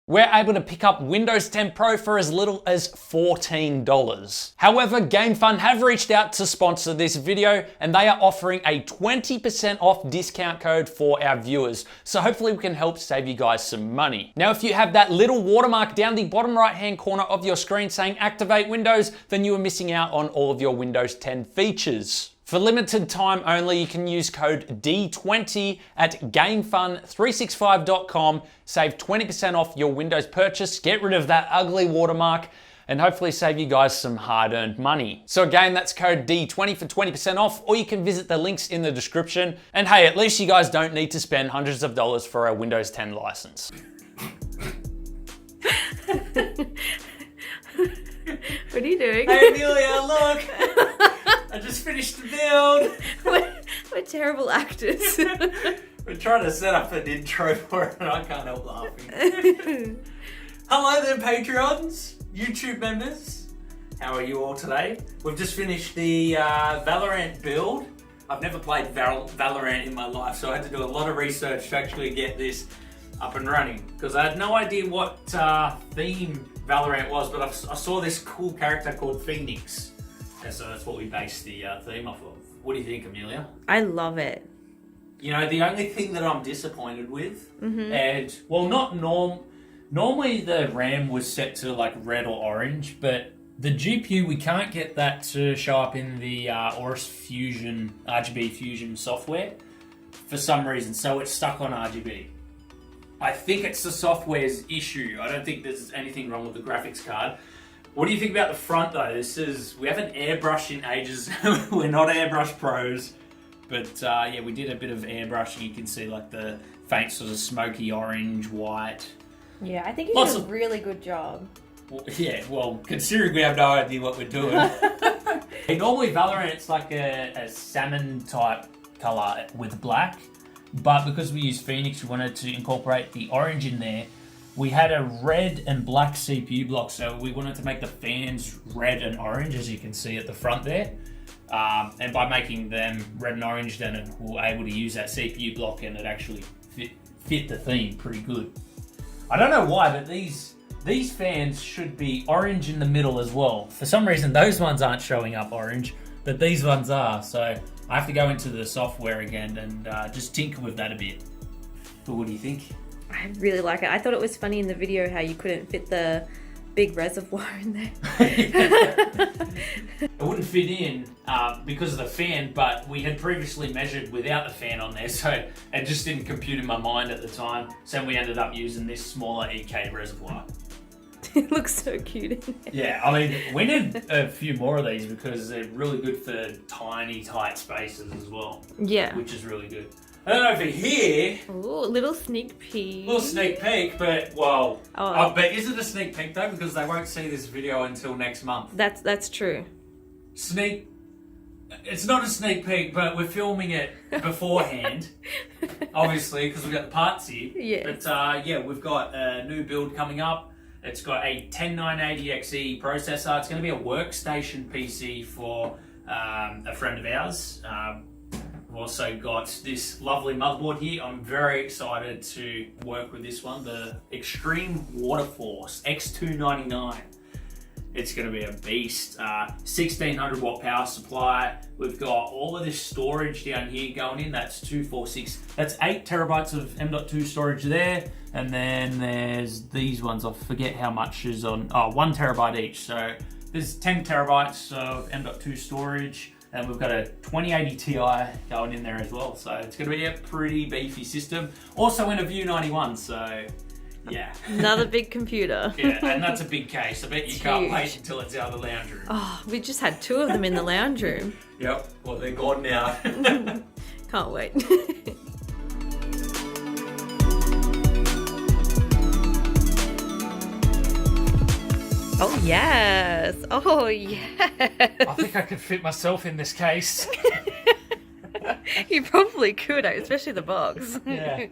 we're able to pick up Windows 10 Pro for as little as $14. However, GameFund have reached out to sponsor this video and they are offering a 20% off discount code for our viewers. So hopefully we can help save you guys some money. Now, if you have that little watermark down the bottom right-hand corner of your screen saying activate Windows, then you are missing out on all of your Windows 10 features. For limited time only, you can use code D20 at GameFund365.com, save 20% off your Windows purchase, get rid of that ugly watermark, and hopefully save you guys some hard-earned money. So again, that's code D20 for 20% off, or you can visit the links in the description. And hey, at least you guys don't need to spend hundreds of dollars for a Windows 10 license. What are you doing? Hey Amelia, look! I just finished the build! We're terrible actors. We're trying to set up an intro for it and I can't help laughing. Hello there, Patreons, YouTube members. How are you all today? We've just finished the Valorant build. I've never played Valorant in my life, so I had to do a lot of research to actually get this up and running, because I had no idea what theme Valorant was, but I saw this cool character called Phoenix, and so that's what we based the theme off of. What do you think, Amelia? I love it. You know, the only thing that I'm disappointed with, and well, normally the RAM was set to like red or orange, but the GPU, we can't get that to show up in the Aorus Fusion, RGB Fusion software for some reason, so it's stuck on RGB. I think it's the software's issue. I don't think there's anything wrong with the graphics card. What do you think about the front though? We haven't airbrushed in ages. We're not airbrush pros. But yeah, we did a bit of airbrushing. You can see like the faint sort of smoky orange, white. Yeah, I think you did a really good job. Well, yeah, well, considering we have no idea what we're doing. Normally Valorant, it's like a salmon type color with black. But because we used Phoenix, we wanted to incorporate the orange in there. We had a red and black CPU block, so we wanted to make the fans red and orange, as you can see at the front there. And by making them red and orange, then we were able to use that CPU block and it actually fit the theme pretty good. I don't know why, but these fans should be orange in the middle as well. For some reason, those ones aren't showing up orange, but these ones are, so I have to go into the software again and just tinker with that a bit. But what do you think? I really like it. I thought it was funny in the video how you couldn't fit the big reservoir in there. It wouldn't fit in because of the fan, but we had previously measured without the fan on there, so it just didn't compute in my mind at the time. So we ended up using this smaller EK reservoir. It looks so cute in there. Yeah, I mean, we need a few more of these because they're really good for tiny, tight spaces as well. Yeah. Which is really good. I don't know over here. Ooh, little sneak peek. Little sneak peek, but well, but is it a sneak peek though? Because they won't see this video until next month. That's true. It's not a sneak peek, but we're filming it beforehand, obviously, because we've got the parts here. Yeah. But yeah, we've got a new build coming up. It's got a 10980XE processor. It's going to be a workstation PC for a friend of ours. We've also got this lovely motherboard here. I'm very excited to work with this one, the Extreme Water Force X299. It's going to be a beast. 1600 watt power supply. We've got all of this storage down here going in. That's 246. That's 8 terabytes of M.2 storage there. And then there's these ones. I forget how much is on. 1 terabyte each. So there's 10 terabytes of M.2 storage. And we've got a 2080 Ti going in there as well. So it's going to be a pretty beefy system. Also in a View 91. So yeah. Another big computer. Yeah, and that's a big case. I bet you It's can't huge. wait until it's out of the lounge room. Oh, we just had 2 of them in the lounge room. Yep, well, they're gone now. Can't wait. Oh yes! Oh yes! I think I could fit myself in this case. You probably could, especially the box. Yeah.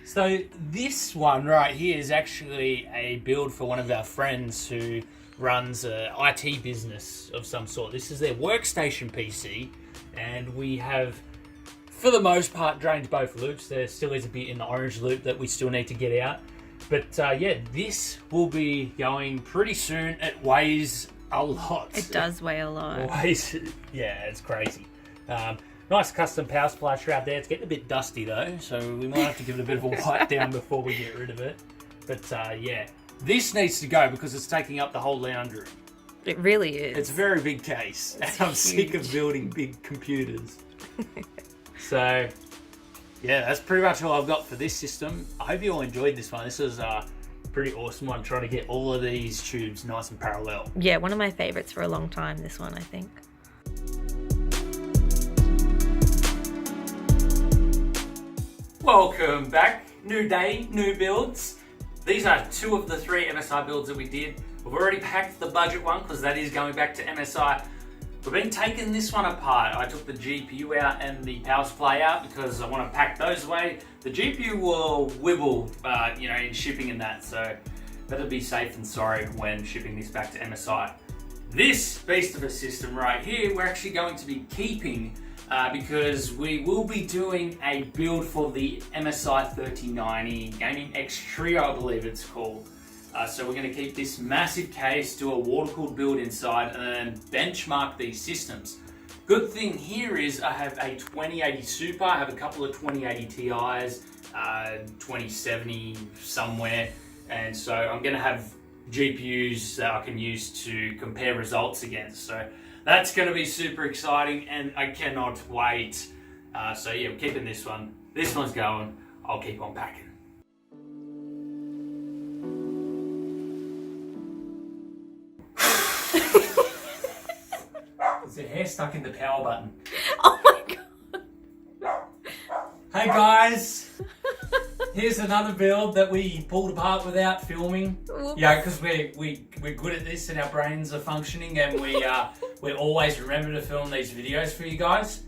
So this one right here is actually a build for one of our friends who runs an IT business of some sort. This is their workstation PC, and we have, for the most part, drained both loops. There still is a bit in the orange loop that we still need to get out. But yeah, this will be going pretty soon. It weighs a lot. It does weigh a lot. Yeah, it's crazy. Nice custom power supply shroud there. It's getting a bit dusty though, so we might have to give it a bit of a wipe down before we get rid of it. But yeah, this needs to go because it's taking up the whole lounge room. It really is. It's a very big case, and I'm sick of building big computers. So, yeah, that's pretty much all I've got for this system. I hope you all enjoyed this one. This was a pretty awesome one, trying to get all of these tubes nice and parallel. Yeah, one of my favourites for a long time, this one, I think. Welcome back. New day, new builds. These are 2 of the 3 MSI builds that we did. We've already packed the budget one because that is going back to MSI. We've been taking this one apart. I took the GPU out and the power supply out because I want to pack those away. The GPU will wibble, in shipping and that, so better be safe than sorry when shipping this back to MSI. This beast of a system right here, we're actually going to be keeping because we will be doing a build for the MSI 3090 Gaming X Trio, I believe it's called. So we're going to keep this massive case, do a water-cooled build inside, and then benchmark these systems. Good thing here is I have a 2080 Super, I have a couple of 2080 Ti's, 2070 somewhere, and so I'm going to have GPUs that I can use to compare results against. So that's going to be super exciting, and I cannot wait. So yeah, we're keeping this one. This one's going. I'll keep on packing. There's a hair stuck in the power button. Oh my god. Hey guys, here's another build that we pulled apart without filming. Whoops. Yeah, because we're good at this and our brains are functioning, and we always remember to film these videos for you guys.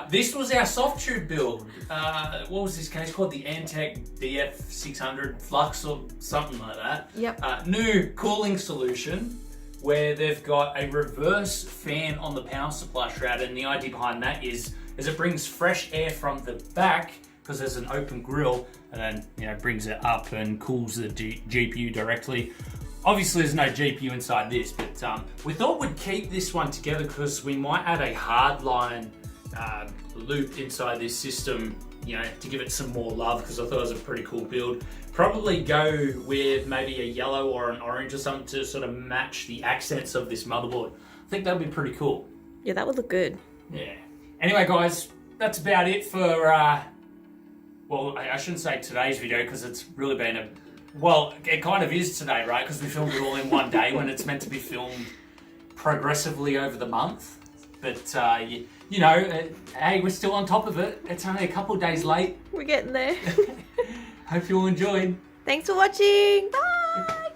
This was our soft tube build. What was this case called? The Antec DF600 Flux or something like that. Yep. New cooling solution where they've got a reverse fan on the power supply shroud, and the idea behind that is it brings fresh air from the back because there's an open grill, and then brings it up and cools the GPU directly. Obviously there's no GPU inside this, but we thought we'd keep this one together because we might add a hardline loop inside this system, to give it some more love, because I thought it was a pretty cool build. Probably go with maybe a yellow or an orange or something to sort of match the accents of this motherboard. I think that would be pretty cool. Yeah, that would look good. Yeah. Anyway, guys, that's about it for, well, I shouldn't say today's video because it's really been well, it kind of is today, right? Because we filmed it all in one day when it's meant to be filmed progressively over the month. But, hey, we're still on top of it. It's only a couple of days late. We're getting there. Hope you all enjoyed. Thanks for watching. Bye.